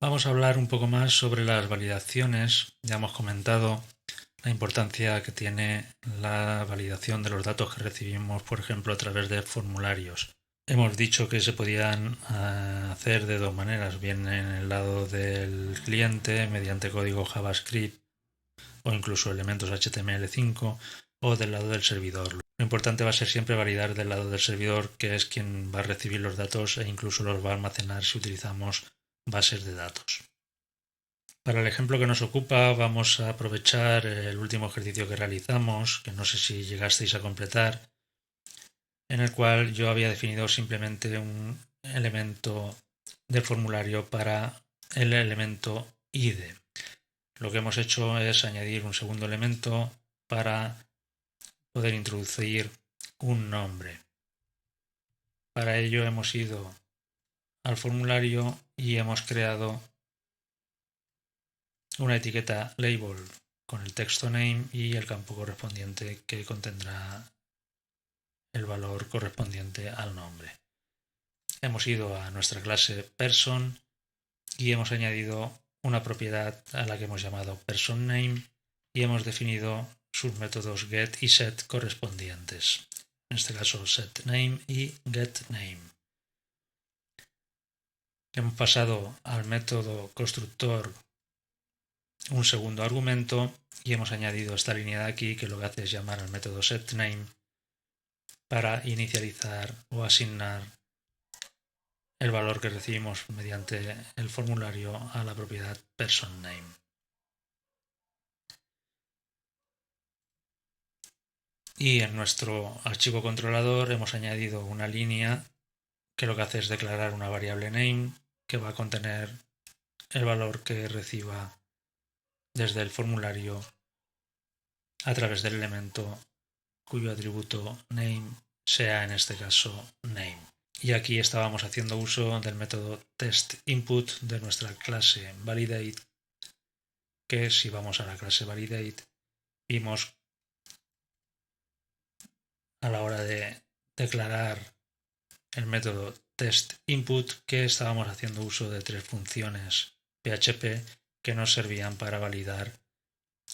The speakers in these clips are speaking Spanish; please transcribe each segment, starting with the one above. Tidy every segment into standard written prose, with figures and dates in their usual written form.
Vamos a hablar un poco más sobre las validaciones. Ya hemos comentado la importancia que tiene la validación de los datos que recibimos, por ejemplo, a través de formularios. Hemos dicho que se podían hacer de dos maneras, bien en el lado del cliente mediante código JavaScript o incluso elementos HTML5 o del lado del servidor. Lo importante va a ser siempre validar del lado del servidor, que es quien va a recibir los datos e incluso los va a almacenar si utilizamos bases de datos. Para el ejemplo que nos ocupa vamos a aprovechar el último ejercicio que realizamos, que no sé si llegasteis a completar, en el cual yo había definido simplemente un elemento del formulario para el elemento ID. Lo que hemos hecho es añadir un segundo elemento para poder introducir un nombre. Para ello hemos ido al formulario y hemos creado una etiqueta label con el texto name y el campo correspondiente que contendrá el valor correspondiente al nombre. Hemos ido a nuestra clase person y hemos añadido una propiedad a la que hemos llamado personName y hemos definido sus métodos get y set correspondientes. En este caso setName y getName. Hemos pasado al método constructor un segundo argumento y hemos añadido esta línea de aquí que lo que hace es llamar al método setName para inicializar o asignar el valor que recibimos mediante el formulario a la propiedad personName. Y en nuestro archivo controlador hemos añadido una línea que lo que hace es declarar una variable name que va a contener el valor que reciba desde el formulario a través del elemento cuyo atributo name sea en este caso name. Y aquí estábamos haciendo uso del método testInput de nuestra clase validate, que si vamos a la clase validate vimos a la hora de declarar el método testInput que estábamos haciendo uso de tres funciones PHP que nos servían para validar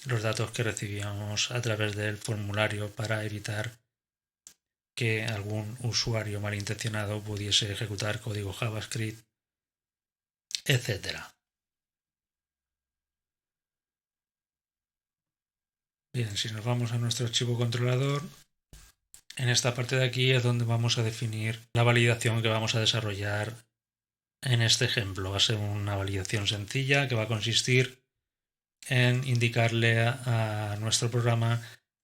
los datos que recibíamos a través del formulario para evitar que algún usuario malintencionado pudiese ejecutar código JavaScript, etc. Bien, si nos vamos a nuestro archivo controlador, en esta parte de aquí es donde vamos a definir la validación que vamos a desarrollar en este ejemplo. Va a ser una validación sencilla que va a consistir en indicarle a nuestro programa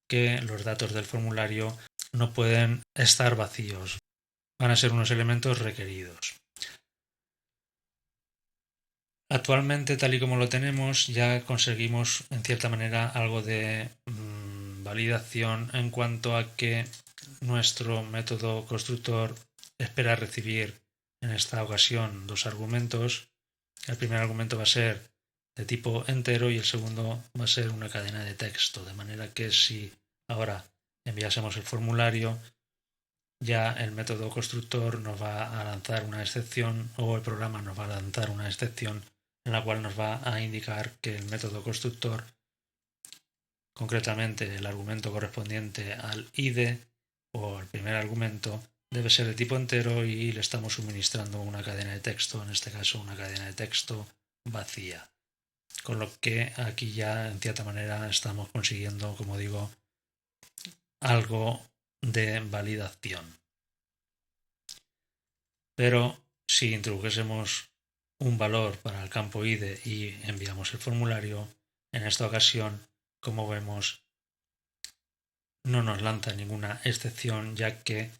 que los datos del formulario no pueden estar vacíos. Van a ser unos elementos requeridos. Actualmente, tal y como lo tenemos, ya conseguimos en cierta manera algo de validación en cuanto a que nuestro método constructor espera recibir en esta ocasión dos argumentos. El primer argumento va a ser de tipo entero y el segundo va a ser una cadena de texto, de manera que si ahora enviásemos el formulario, ya el método constructor nos va a lanzar una excepción o el programa nos va a lanzar una excepción en la cual nos va a indicar que el método constructor, concretamente el argumento correspondiente al ID o el primer argumento, debe ser de tipo entero y le estamos suministrando una cadena de texto, en este caso una cadena de texto vacía. Con lo que aquí ya en cierta manera estamos consiguiendo, como digo, algo de validación. Pero si introdujésemos un valor para el campo ID y enviamos el formulario, en esta ocasión, como vemos, no nos lanza ninguna excepción, ya que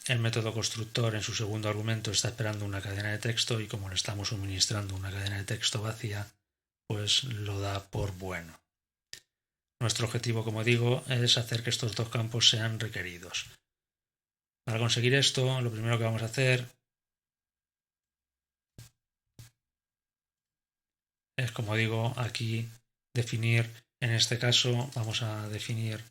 el método constructor en su segundo argumento está esperando una cadena de texto y como le estamos suministrando una cadena de texto vacía, pues lo da por bueno. Nuestro objetivo, como digo, es hacer que estos dos campos sean requeridos. Para conseguir esto, lo primero que vamos a hacer es, como digo, aquí definir, en este caso vamos a definir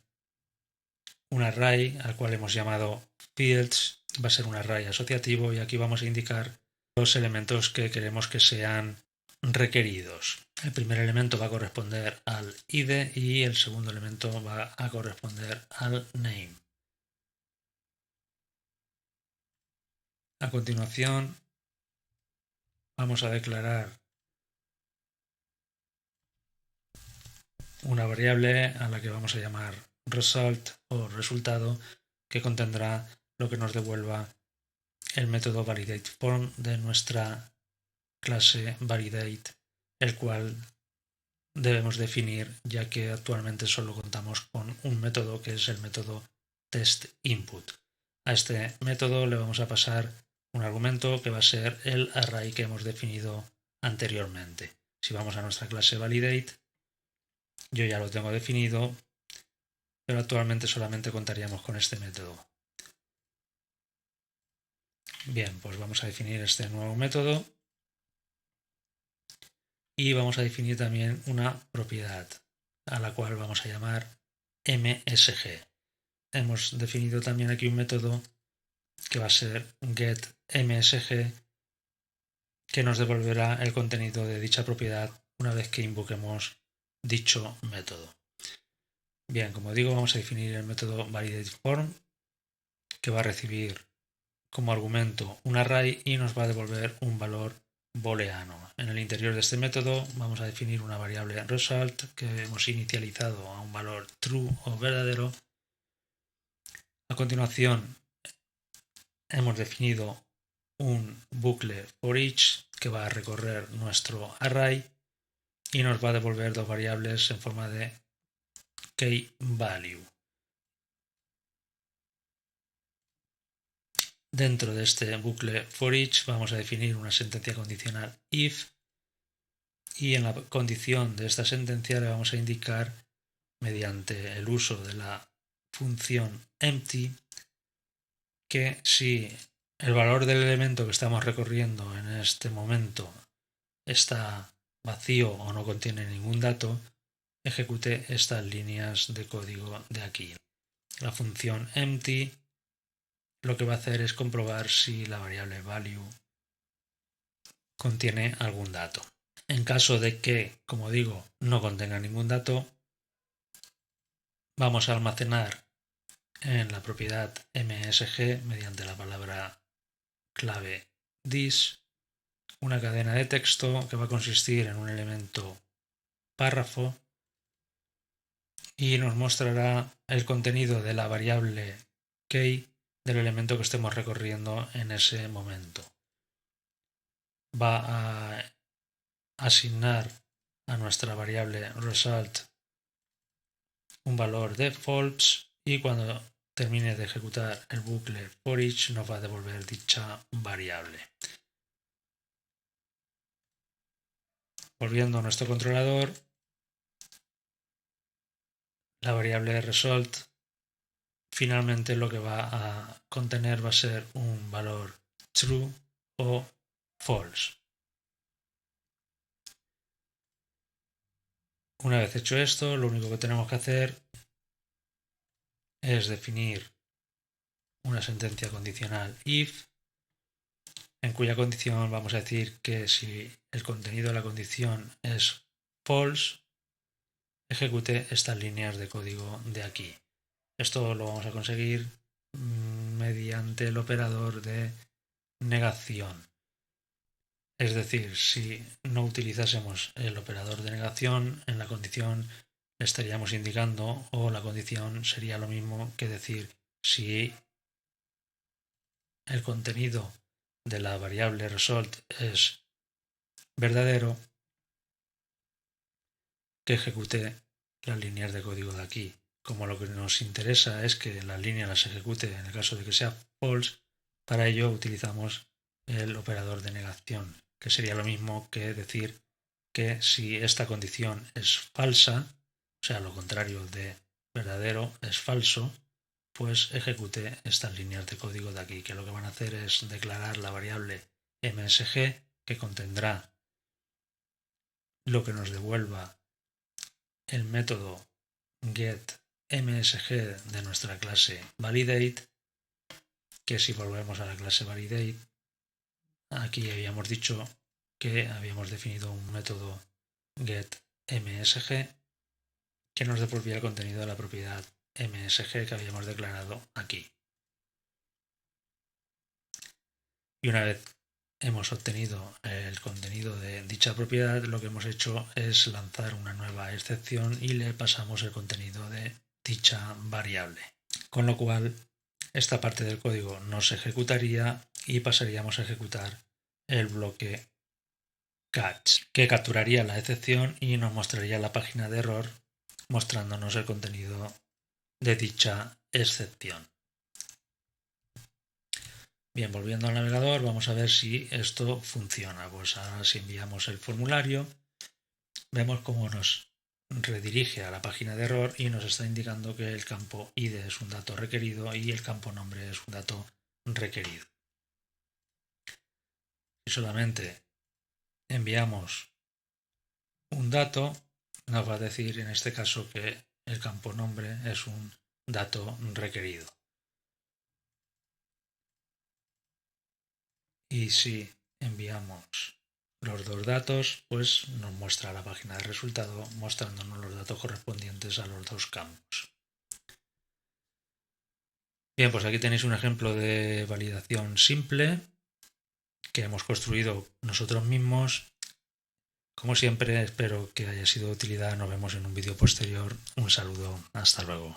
un array al cual hemos llamado fields, va a ser un array asociativo y aquí vamos a indicar los elementos que queremos que sean requeridos. El primer elemento va a corresponder al ID y el segundo elemento va a corresponder al name. A continuación vamos a declarar una variable a la que vamos a llamar result o resultado, que contendrá lo que nos devuelva el método validateForm de nuestra clase validate, el cual debemos definir ya que actualmente solo contamos con un método, que es el método testInput. A este método le vamos a pasar un argumento que va a ser el array que hemos definido anteriormente. Si vamos a nuestra clase validate, yo ya lo tengo definido, pero actualmente solamente contaríamos con este método. Bien, pues vamos a definir este nuevo método y vamos a definir también una propiedad a la cual vamos a llamar MSG. Hemos definido también aquí un método que va a ser getMSG, que nos devolverá el contenido de dicha propiedad una vez que invoquemos dicho método. Bien, como digo, vamos a definir el método validateForm, que va a recibir como argumento un array y nos va a devolver un valor booleano. En el interior de este método vamos a definir una variable result que hemos inicializado a un valor true o verdadero. A continuación hemos definido un bucle for each que va a recorrer nuestro array y nos va a devolver dos variables en forma de key value. Dentro de este bucle for each vamos a definir una sentencia condicional if, y en la condición de esta sentencia le vamos a indicar, mediante el uso de la función empty, que si el valor del elemento que estamos recorriendo en este momento está vacío o no contiene ningún dato, ejecute estas líneas de código de aquí. La función empty lo que va a hacer es comprobar si la variable value contiene algún dato. En caso de que, como digo, no contenga ningún dato, vamos a almacenar en la propiedad MSG, mediante la palabra clave this, una cadena de texto que va a consistir en un elemento párrafo y nos mostrará el contenido de la variable key del elemento que estemos recorriendo en ese momento. Va a asignar a nuestra variable result un valor de false y cuando termine de ejecutar el bucle for each nos va a devolver dicha variable. Volviendo a nuestro controlador, la variable result finalmente lo que va a contener va a ser un valor true o false. Una vez hecho esto, lo único que tenemos que hacer es definir una sentencia condicional if, en cuya condición vamos a decir que si el contenido de la condición es false, ejecute estas líneas de código de aquí. Esto lo vamos a conseguir mediante el operador de negación. Es decir, si no utilizásemos el operador de negación, en la condición le estaríamos indicando, o la condición sería lo mismo que decir si el contenido de la variable result es verdadero, que ejecute las líneas de código de aquí. Como lo que nos interesa es que las líneas las ejecute en el caso de que sea false, para ello utilizamos el operador de negación, que sería lo mismo que decir que si esta condición es falsa, o sea, lo contrario de verdadero es falso, pues ejecute estas líneas de código de aquí, que lo que van a hacer es declarar la variable MSG, que contendrá lo que nos devuelva el método getMSG de nuestra clase validate, que si volvemos a la clase validate, aquí habíamos dicho que habíamos definido un método getMSG que nos devolvía el contenido de la propiedad MSG que habíamos declarado aquí. Y una vez hemos obtenido el contenido de dicha propiedad, lo que hemos hecho es lanzar una nueva excepción y le pasamos el contenido de dicha variable. Con lo cual, esta parte del código no se ejecutaría y pasaríamos a ejecutar el bloque catch, que capturaría la excepción y nos mostraría la página de error mostrándonos el contenido de dicha excepción. Bien, volviendo al navegador, vamos a ver si esto funciona. Pues ahora si enviamos el formulario, vemos cómo nos redirige a la página de error y nos está indicando que el campo ID es un dato requerido y el campo nombre es un dato requerido. Si solamente enviamos un dato, nos va a decir en este caso que el campo nombre es un dato requerido. Y si enviamos los dos datos, pues nos muestra la página de resultado mostrándonos los datos correspondientes a los dos campos. Bien, pues aquí tenéis un ejemplo de validación simple que hemos construido nosotros mismos. Como siempre, espero que haya sido de utilidad. Nos vemos en un vídeo posterior. Un saludo. Hasta luego.